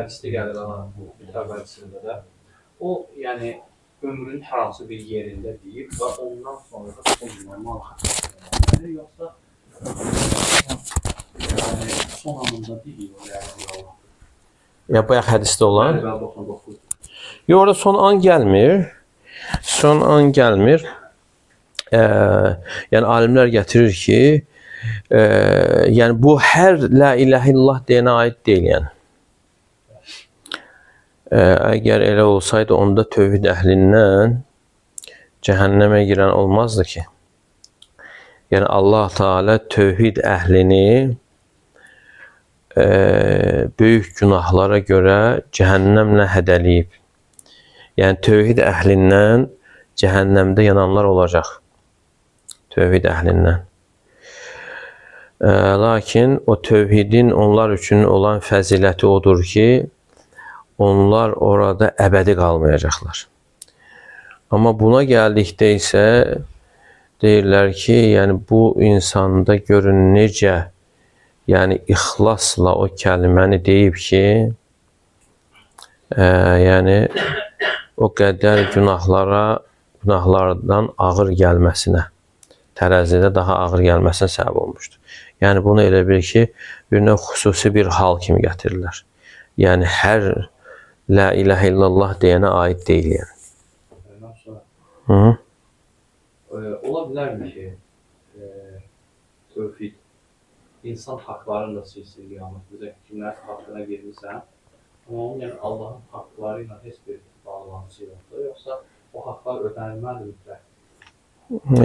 hədisdə gəlir Kitab hədisində də. O, yəni, ömrünün hər hansı bir yerində deyib və ondan sonra da son normal xəstədir. Yoxsa, yəni, son anında deyil, yəni, Ya, bayaq hədisdə olan? 99. Yox, orada son an gəlmir. Son an gəlmir. Yəni, alimlər gətirir ki, yəni, bu hər la ilahə illallah deyənə aid deyil, yəni. Əgər elə olsaydı, onda tövhid əhlindən cəhənnəmə girən olmazdı ki. Yəni, Allah Teala tövhid əhlini böyük günahlara görə cəhənnəmlə hədəliyib. Yəni, tövhid əhlindən cəhənnəmdə yananlar olacaq. Tövhid əhlindən. Lakin o tövhidin onlar üçün olan fəziləti odur ki, onlar orada əbədi qalmayacaqlar. Amma buna gəldikdə isə deyirlər ki, yəni bu insanda görün necə, yəni ixlasla o kəliməni deyib ki, yəni o qədər günahlardan ağır gəlməsinə, tərəzidə daha ağır gəlməsinə səbəb olmuşdur. Yəni bunu elə bil ki, bir növ xüsusi bir hal kimi gətirirlər. Yəni hər la ilahə illallah deyənə aid deyil, yəni. Ola bilərmi ki, tövhid insan haqlarını da silsin qiyamətdə, kimlərin haqqına girmirsən, amma onun yəni Allahın haqları ilə heç bir bağlantısı yoxdur, yoxsa o haqlar ödənilməlidir mütləq?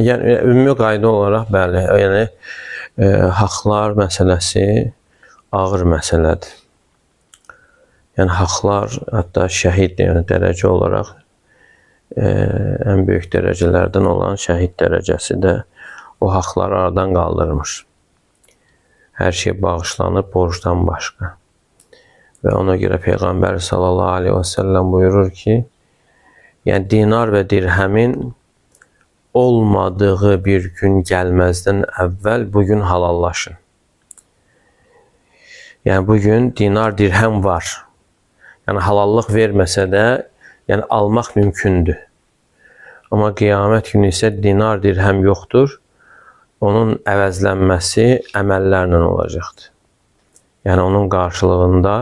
Yəni, ümumi qayda olaraq, bəli, yəni haqlar məsələsi ağır məsələdir. Yəni, haqlar, hətta şəhid dərəcə olaraq ən böyük dərəcələrdən olan şəhid dərəcəsi də o haqları aradan qaldırmış. Hər şey bağışlanıb borcdan başqa. Və ona görə Peyğəmbər sallallahu aleyhi və səlləm buyurur ki, yəni dinar və dirhəmin olmadığı bir gün gəlməzdən əvvəl bugün halallaşın. Yəni bugün dinar, dirhəm var. Yəni halallıq verməsə də, yəni almaq mümkündür. Amma qiyamət günü isə dinar, dirhəm yoxdur. Onun əvəzlənməsi əməllərlə olacaqdır. Yəni onun qarşılığında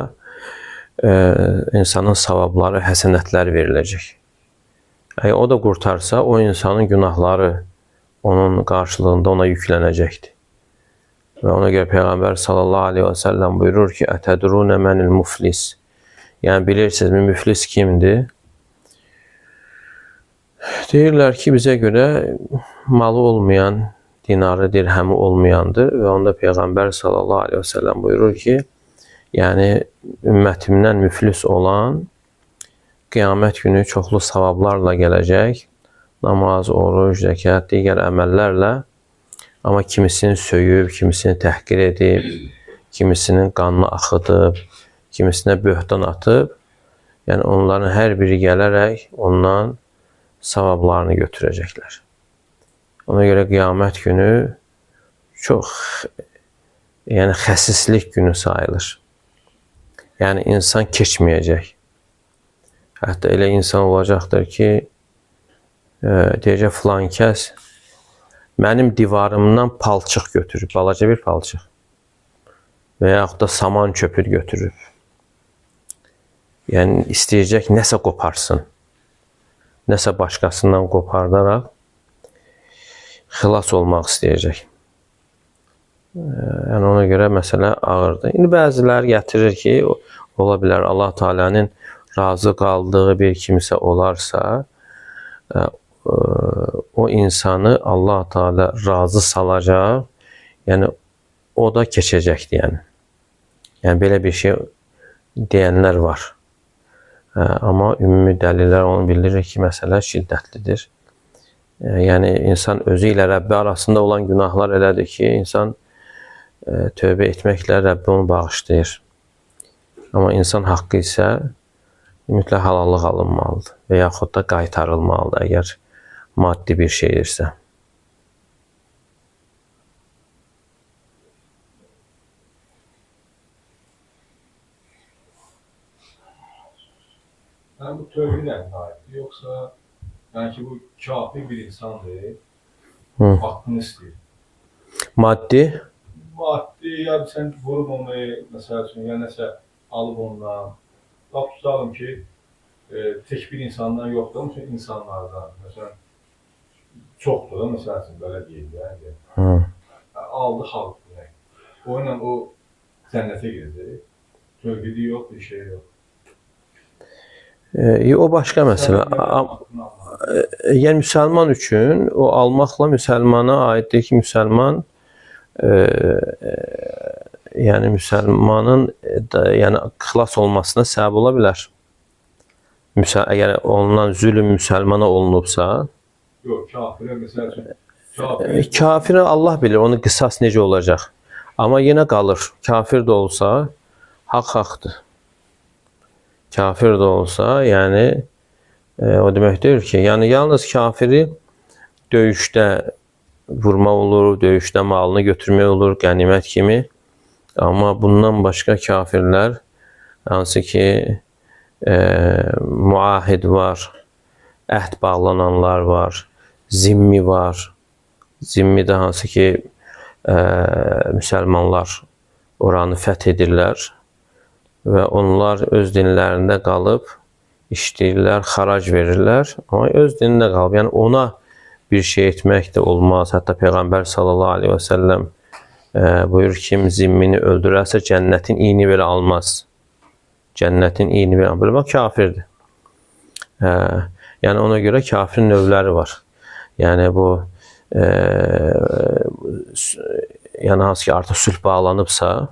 insanın savabları, həsənətləri veriləcək. Əgər o da qurtarsa, o insanın günahları onun qarşılığında ona yüklənəcəkdir. Və ona görə Peyğəmbər sallallahu aleyhi və səlləm buyurur ki, ətədrunə mənil muflis. Yəni, bilirsinizmi, müflis kimdir? Deyirlər ki, bizə görə malı olmayan, dinarı, dirhəmi olmayandır və onda Peyğəmbər sallallahu aleyhi və səlləm buyurur ki, yəni, ümmətimdən müflis olan qiyamət günü çoxlu savablarla gələcək, namaz, oruc, zəkat, digər əməllərlə, amma kimisini söyüb, kimisini təhqir edib, kimisinin qanını axıdıb, kimisinə böhtan atıb, yəni onların hər biri gələrək ondan savablarını götürəcəklər. Ona görə qiyamət günü çox xəsislik günü sayılır. Yəni insan keçməyəcək. Hətta elə insan olacaqdır ki, deyəcək filan kəs mənim divarımdan palçıq götürüb, balaca bir palçıq və yaxud da saman çöpür götürüb. Yəni, istəyəcək nəsə qoparsın, nəsə başqasından qopardaraq xilas olmaq istəyəcək. Yəni, ona görə məsələ ağırdır. İndi bəziləri gətirir ki, ola bilər Allah Teala'nın razı qaldığı bir kimsə olarsa, o insanı Allah Teala razı salacaq, yəni o da keçəcəkdir, yəni. Yəni, belə bir şey deyənlər var. Amma ümumi dəlillər onu bildirir ki, məsələ şiddətlidir. Yəni, insan özü ilə Rəbbi arasında olan günahlar elədir ki, insan tövbə etməklə Rəbbi onu bağışlayır. Amma insan haqqı isə mütləq halallıq alınmalıdır və yaxud da qaytarılmalıdır, əgər maddi bir şeydirsə. Yəni bu tövhid aiddir, yoxsa yəni ki bu kafir bir insandır, haqqını istəyir. Maddi Maddi, ya sən vurub onu, məsəl üçün, ya nəsə alıb ondan, lap tutalım ki, tek bir insandan yoxdur, onun üçün insanlardan, məsələn, çoxdur da, məsəl üçün, belə deyil, yəni, aldı xalqını, o ilə o cənnətə girdi, tövhidi yox, bir şey yox. O başqa məsələ. Yəni müsəlman üçün o almaqla müsəlmana aiddir ki, müsəlman yəni müsəlmanın yəni xilas olmasına səbəb ola bilər. Əgər olunan zülm müsəlmana olunubsa, yox, kafirə məsəl üçün, kafirə Allah bilir, onun qisas necə olacaq. Amma yenə qalır, kafir də olsa, haqq haqdır. Kafir də olsa, yəni o demək deyil ki, yəni yalnız kafiri döyüşdə vurmaq olur, döyüşdə malını götürmək olur, qənimət kimi. Amma bundan başqa kafirlər, hansı ki, muahid var, əhd bağlananlar var, zimmi var. Zimmi də hansı ki, müsəlmanlar oranı fəth edirlər və onlar öz dinlərində qalıb, işləyirlər, xarac verirlər, amma öz dinində qalıb. Yəni ona bir şey etmək də olmaz. Hətta Peyğəmbər sallallahu aleyhi və səlləm buyurur ki, kim zimmini öldürərsə cənnətin iyini belə almaz. Cənnətin iyini belə almaz. Bax, kafirdir. Yəni ona görə kafirin növləri var. Yəni bu yəni hansı ki artıq sülh bağlanıbsa,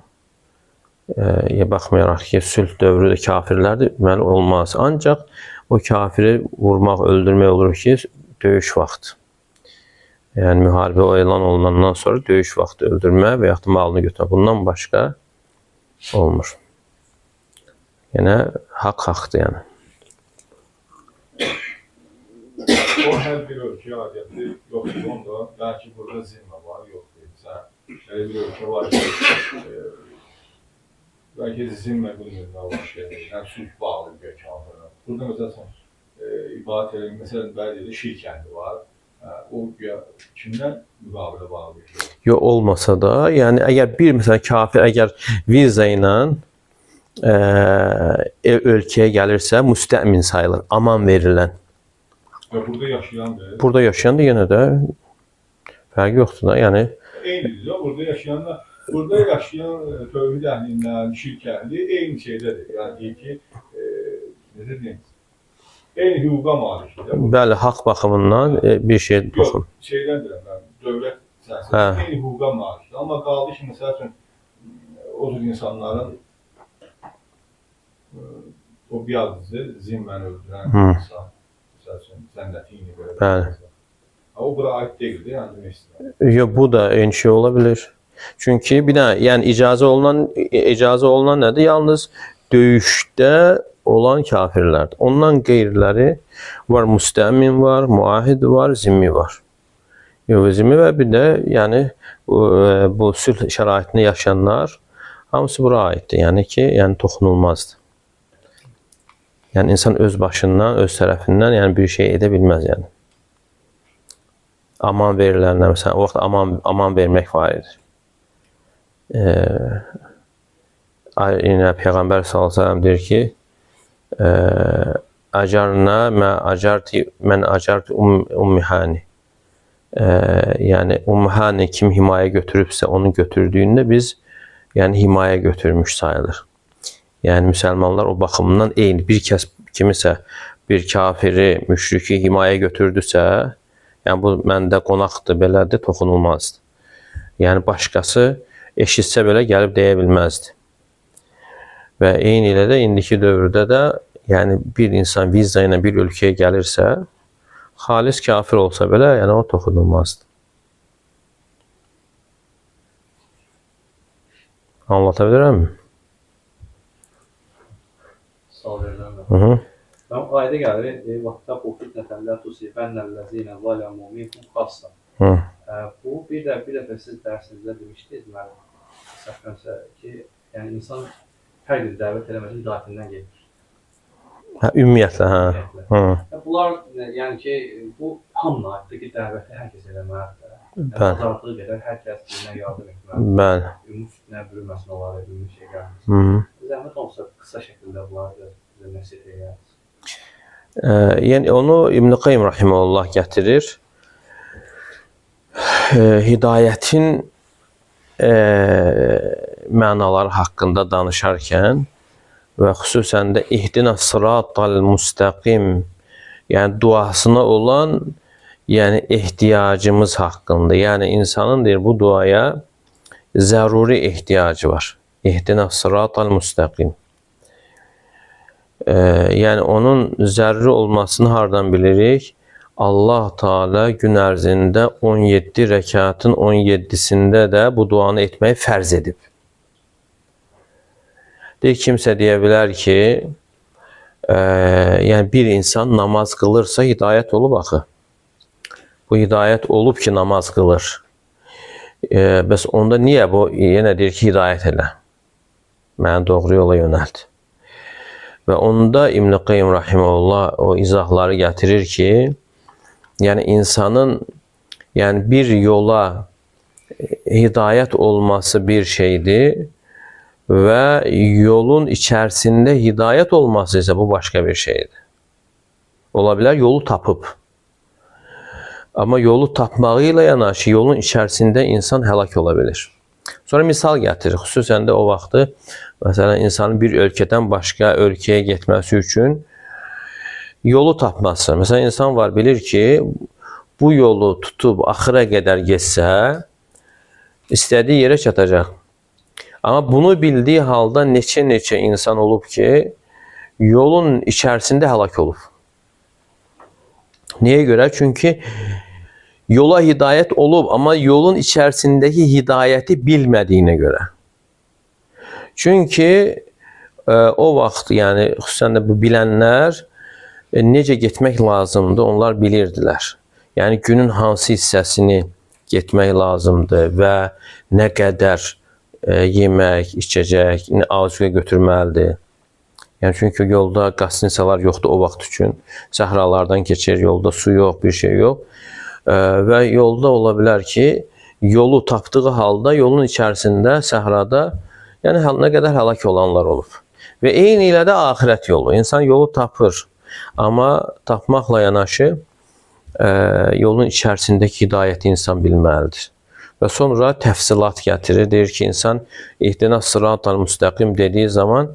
baxmayaraq ki, sülh dövrü də kafirlərdir, deməli olmaz. Ancaq o kafiri vurmaq, öldürmək olur ki, döyüş vaxtı. Yəni müharibə elan olunandan sonra döyüş vaxtı öldürmə və yaxud da malını götürmə. Bundan başqa olmur. Yəni haqq haqdır, yəni. O hər bir ölkə adiyyəti yoxdur, onda bəlkə burada zimə var, yoxdur. Elə bir ölkə var ki, bəlkə zimə bilmir nə var ki, yəni sülh bağlı bir kafirə. Burada məsələn, ibadət edin, məsələn, bəzi şirk əhli var, o kimdən müqavilə bağlı bir şey? Yox, olmasa da, yəni əgər bir məsələn kafir əgər viza ilə ölkəyə gəlirsə, müstəmin sayılır, aman verilən. Və burada yaşayandır. Burada yaşayan da yenə də fərqi yoxdur da, yəni. Eynidir də, burada yaşayan tövhid əhlindən, şirk əhli eyni şeydədir. Yəni deyir ki, necə deyim, eyni hüquqa malikdir. Bəli, haqq baxımından bir şey baxın. Yox, şeydən deyirəm mən, dövlət səhəsində eyni hüquqa malikdir. Amma qaldı ki, məsəl üçün, o cür insanların o biazdır, zimməni öldürən insan. Cənnətini belə. Bəli. O bura aid deyildi, yəni demək istəyirəm. Yox, bu da eyni şey ola bilir. Çünki bir də yəni icazə olunan nədir? Yalnız döyüşdə olan kafirlərdir. Ondan qeyriləri var, müstəmin var, muahid var, zimmi var. Yox, zimmi və bir də yəni bu sülh şəraitində yaşayanlar hamısı bura aiddir. Yəni ki, yəni toxunulmazdır. Yəni insan öz başından, öz tərəfindən yəni bir şey edə bilməz yəni. Aman verilənlər, məsələn, o vaxt aman vermək var idi. Yine Peygamber sallallahu aleyhi ve sellem der ki acarna men acartu ummihani. Yani ummihani kim himaye götürüpse onu götürdüğünde biz yani himaye götürmüş sayılır. Yani Müslümanlar o bakımından eyni. Bir kəs kimisə bir kafiri, müşriki himaye götürdüsə, yani bu məndə qonaqdır, belədir, toxunulmazdı. Yani başqası eşitsə belə gəlib deyə bilməzdi. Və eyni ilə də indiki dövrdə də yani bir insan viza ilə bir ölkəyə gəlirsə, xalis kafir olsa belə, yəni o toxunulmazdı. Anlatabilirəm mi? Sağ verirəm. Ben ayda gəlir, vaxtda bu fitnətəndə tusibənləzinə zələmu minkum xassa. Bu bir dəfə siz dərsinizdə demişdiniz mənim səhvəmsə ki, yəni insan hər gün dəvət eləməsin dafindən gelir. Ümumiyyətlə, hə. Ümumiyyətlə. Bunlar yəni ki, bu hamına aiddir ki, dəvəti hər kəs eləməlidir. Yəni, bacardığı qədər hər kəs dinə yardım etməlidir. Bəli. Ümumi fitnə bürünməsin onlara, ümumi şey gəlməsin. Zəhmət olsa qısa şəkildə bunları bizə nəsihət edərsiniz. Yəni onu İbn Qayyim rahimehullah gətirir. Hidayətin mənaları haqqında danışarkən və xüsusən də ihdina sıratal müstəqim, yəni duasına olan ehtiyacımız haqqında. Yəni insanın deyir bu duaya zəruri ehtiyacı var. İhdina sıratal müstəqim. Yəni onun zəruri olmasını hardan bilirik? Allah Teala gün ərzində 17 rəkatın 17-sində də bu duanı etməyi fərz edib. Kimsə deyə bilər ki, yəni bir insan namaz qılırsa hidayət olub axı. Bu hidayət olub ki, namaz qılır. Bəs onda niyə bu yenə deyir ki, hidayət elə? Məni doğru yola yönəldi. Və onda İbn Qayyim rahimehullah o izahları gətirir ki, yəni insanın bir yola hidayət olması bir şeydir və yolun içərisində hidayət olması isə bu başqa bir şeydir. Ola bilər yolu tapıb. Amma yolu tapmağı ilə yanaşı yolun içərisində insan həlak ola bilir. Sonra misal gətirir. Xüsusən də o vaxtı məsələn insanın bir ölkədən başqa ölkəyə getməsi üçün yolu tapması. Məsələn insan var bilir ki, bu yolu tutub axıra qədər getsə istədiyi yerə çatacaq. Amma bunu bildiyi halda neçə insan olub ki, yolun içərisində həlak olub. Niyə görə? Çünki yola hidayət olub, amma yolun içərisindəki hidayəti bilmədiyinə görə. Çünki o vaxt, yəni xüsusən də bu bilənlər necə getmək lazımdır, onlar bilirdilər. Yəni günün hansı hissəsini getmək lazımdır və nə qədər yemək, içəcək, azuqə götürməlidir. Yəni çünki yolda qastinsalar yoxdur o vaxt üçün. Səhralardan keçir, yolda su yox, bir şey yox. Və yolda ola bilər ki, yolu tapdığı halda yolun içərisində, səhrada, yəni nə qədər həlak olanlar olub. Və eyni ilə də axirət yolu. İnsan yolu tapır. Amma tapmaqla yanaşı yolun içərisindəki hidayəti insan bilməlidir. Və sonra təfsilat gətirir. Deyir ki, insan ihdina sıratal müstəqim dediyi zaman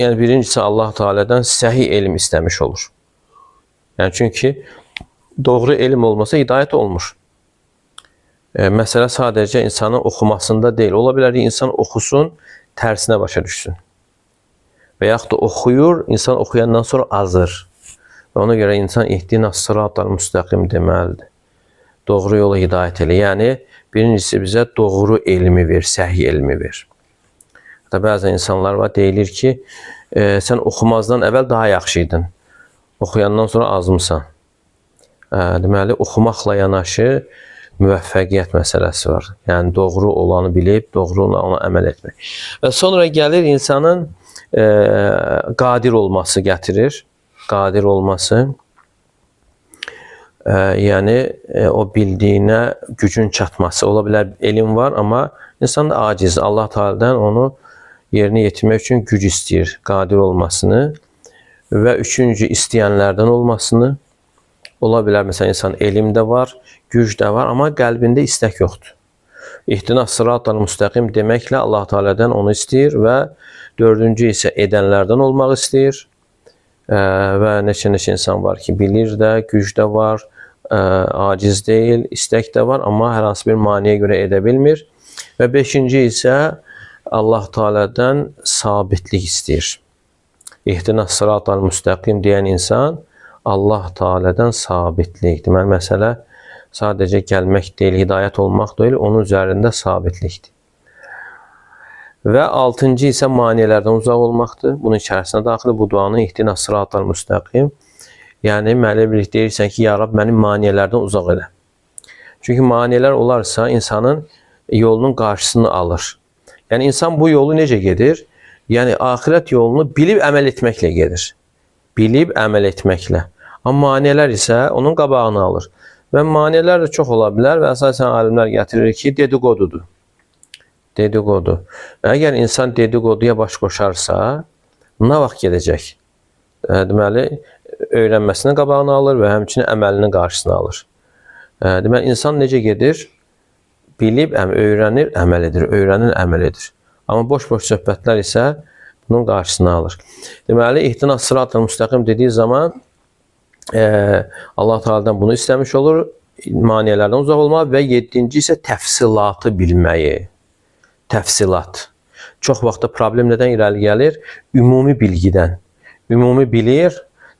yəni birincisi Allah Teala'dan səhih elm istəmiş olur. Yəni çünki doğru elm olmasa hidayət olmur. Məsələ sadəcə insanın oxumasında deyil. Ola bilər ki, insan oxusun, tərsinə başa düşsün. Və yaxud da oxuyur, insan oxuyandan sonra azır. Və ona görə insan ihdina sıratal müstəqim deməlidir. Doğru yola hidayət elə. Yəni, birincisi bizə doğru elmi ver, səhih elmi ver. Hətta bəzən insanlar var, deyilir ki, sən oxumazdan əvvəl daha yaxşı idin. Oxuyandan sonra azmısan. Deməli, oxumaqla yanaşı müvəffəqiyyət məsələsi var. Yəni, doğru olanı bilib, doğru ona əməl etmək. Və sonra gəlir insanın qadir olması gətirir. Qadir olması. Yəni, o bildiyinə gücün çatması. Ola bilər, elm var, amma insan da aciz. Allah Teala'dan onu yerinə yetirmək üçün güc istəyir, qadir olmasını və üçüncü istəyənlərdən olmasını. Ola bilər, məsələn, insan elm də var, güc də var, amma qəlbində istək yoxdur. İhdina sıratal müstəqim deməklə Allah Teala'dan onu istəyir və dördüncü isə edənlərdən olmaq istəyir. Və neçə-neçə insan var ki, bilir də, güc də var, aciz deyil, istək də var, amma hər hansı bir maniyə görə edə bilmir. Və beşinci isə Allah Teala'dan sabitlik istəyir. İhdina sıratal müstəqim deyən insan Allah Teala'dan sabitlik. Deməli, məsələ sadəcə gəlmək deyil, hidayət olmaq deyil, onun üzərində sabitlikdir. Və altıncı isə maniələrdən uzaq olmaqdır. Bunun içərisinə daxil bu duanı ihdina sıratal müstəqim. Yəni, mənə birlik deyirsən ki, ya Rab, mənim maniələrdən uzaq elə. Çünki maniələr olarsa, insanın yolunun qarşısını alır. Yəni, insan bu yolu necə gedir? Yəni, axirət yolunu bilib əməl etməklə gedir. bilib əməl etməklə. Amma maneələr isə onun qabağını alır. Və maneələr də çox ola bilər və əsasən alimlər gətirir ki, dedikodudur. Dedikodu. Əgər insan dedikoduya baş qoşarsa, nə vaxt gedəcək? Deməli, öyrənməsinin qabağını alır və həmçinin əməlinin qarşısını alır. Deməli, insan necə gedir? Bilib, öyrənir, əməl edir, öyrənir, əməl edir. Amma boş-boş söhbətlər isə bunun qarşısını alır. Deməli, ihtinas sırat-ı müstəqim dediyi zaman Allah Teala'dan bunu istəmiş olur, maneələrdən uzaq olmaq və 7-ci isə təfsilatı bilməyi. Təfsilat. Çox vaxtda problem nədən irəli gəlir? Ümumi bilgidən. Ümumi bilir,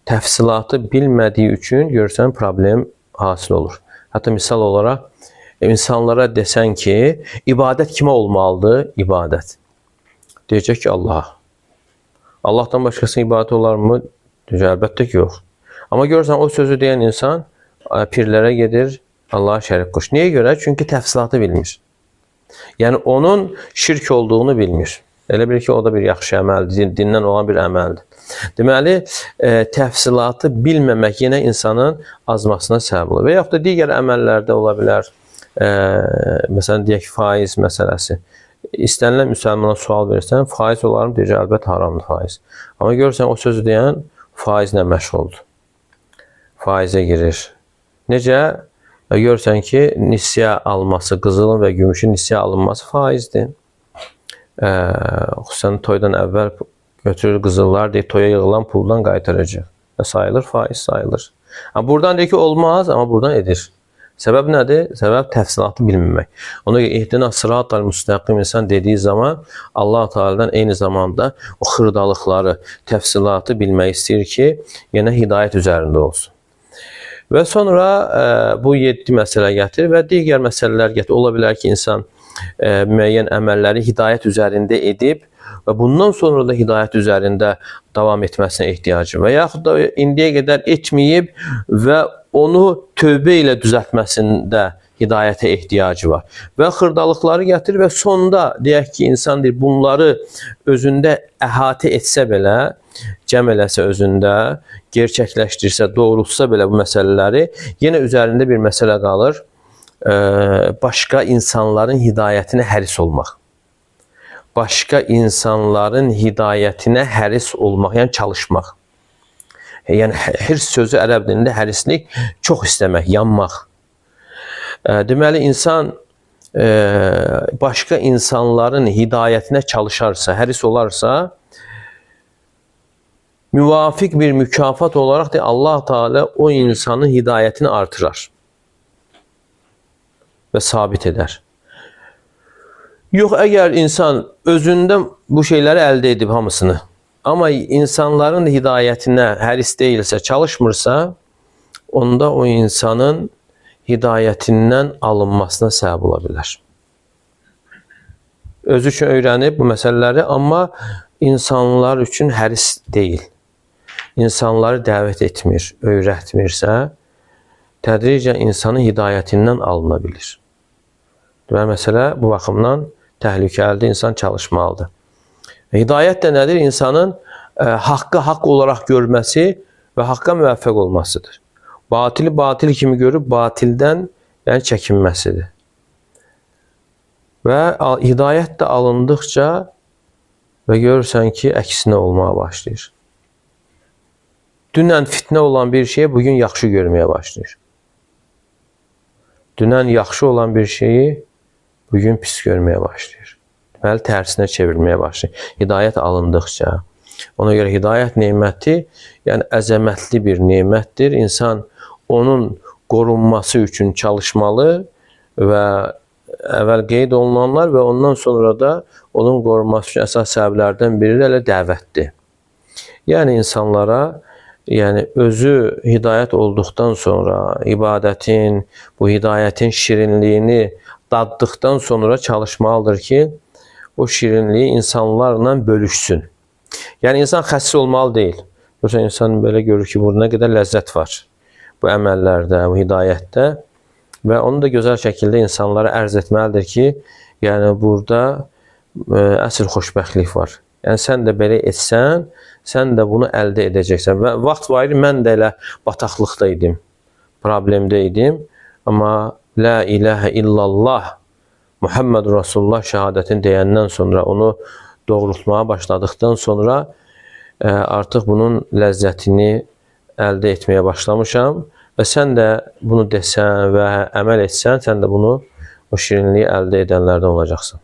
təfsilatı bilmədiyi üçün görürsən problem hasil olur. Hətta misal olaraq insanlara desən ki, ibadət kimə olmalıdır? İbadət. Deyəcək ki, Allah'a. Allahdan başqasına ibadət olar mı? Deyəcək, əlbəttə ki, yox. Amma görürsən, o sözü deyən insan pirlərə gedir, Allah'a şərik qoşur. Niyə görə? Çünki təfsilatı bilmir. Yəni, onun şirk olduğunu bilmir. Elə bilir ki, o da bir yaxşı əməldir, dindən olan bir əməldir. Deməli, təfsilatı bilməmək yenə insanın azmasına səbəb olur. Və yaxud da digər əməllərdə ola bilər. Məsələn, deyək ki, faiz məsələsi. İstənilən müsəlmana sual verirsən, faiz olarım, deyəcək, əlbət haramdır faiz. Amma görürsən, o sözü deyən faizlə məşğuldur. Faizə girir. Necə? Görürsən ki, nisyə alması, qızılın və gümüşün nisyə alınması faizdir. Xüsusən toydan əvvəl götürür qızıllar, deyir, toya yığılan puldan qaytaracaq. Və sayılır, faiz sayılır. Buradan deyir ki, olmaz, amma buradan edir. Səbəb nədir? Səbəb təfsilatı bilməmək. Ona görə ihtinas sırat-ı müstəqim insan dediyi zaman Allah Teala'dan eyni zamanda o xırdalıqları, təfsilatı bilmək istəyir ki, yenə hidayət üzərində olsun. Və sonra bu 7 məsələ gətirir və digər məsələlər gətirir. Ola bilər ki, insan müəyyən əməlləri hidayət üzərində edib və bundan sonra da hidayət üzərində davam etməsinə ehtiyacı və yaxud da indiyə qədər etməyib və onu tövbə ilə düzəltməsində hidayətə ehtiyacı var. Və xırdalıqları gətirir və sonda deyək ki, insan deyir, bunları özündə əhatə etsə belə, cəm eləsə özündə, gerçəkləşdirsə, doğrultsa belə bu məsələləri, yenə üzərində bir məsələ qalır, başqa insanların hidayətinə həris olmaq. Başqa insanların hidayətinə həris olmaq, yəni çalışmaq. Yəni, hirs sözü ərəb dilində hərislik, çox istəmək, yanmaq. Deməli, insan başqa insanların hidayətinə çalışarsa, həris olarsa, müvafiq bir mükafat olaraq da Allah Teala o insanın hidayətini artırar və sabit edər. Yox, əgər insan özündə bu şeyləri əldə edib hamısını, amma insanların hidayətinə həris deyilsə, çalışmırsa, onda o insanın hidayətindən alınmasına səbəb ola bilər. Özü üçün öyrənib bu məsələləri, amma insanlar üçün həris deyil. İnsanları dəvət etmir, öyrətmirsə, tədricən insanın hidayətindən alına bilir. Deməli, məsələ bu baxımdan təhlükəlidir, insan çalışmalıdır. Hidayət də nədir? İnsanın haqqı haqq olaraq görməsi və haqqa müvəffəq olmasıdır. Batili batil kimi görüb, batildən yəni çəkinməsidir. Və hidayət də alındıqca və görürsən ki, əksinə olmağa başlayır. Dünən fitnə olan bir şeyi bugün yaxşı görməyə başlayır. Dünən yaxşı olan bir şeyi bugün pis görməyə başlayır. Deməli, tərsinə çevirməyə başlayır. Hidayət alındıqca. Ona görə hidayət neməti, yəni əzəmətli bir nemətdir. İnsan onun qorunması üçün çalışmalı və əvvəl qeyd olunanlar və ondan sonra da onun qorunması üçün əsas səbəblərdən biri də elə dəvətdir. Yəni insanlara özü hidayət olduqdan sonra ibadətin, bu hidayətin şirinliyini daddıqdan sonra çalışmalıdır ki, o şirinliyi insanlarla bölüşsün. Yəni insan xəsis olmalı deyil. Yoxsa insan belə görür ki, burada nə qədər ləzzət var bu əməllərdə, bu hidayətdə və onu da gözəl şəkildə insanlara ərz etməlidir ki, yəni burada əsl xoşbəxtlik var. Yəni sən də belə etsən, sən də bunu əldə edəcəksən. Və vaxt var idi, mən də elə bataqlıqda idim, problemdə idim. Amma la ilahə illallah Muhammed Rasulullah şəhadətini deyəndən sonra, onu doğrultmağa başladıqdan sonra artıq bunun ləzzətini əldə etməyə başlamışam və sən də bunu desən və əməl etsən, sən də bunu, o şirinliyi əldə edənlərdən olacaqsan.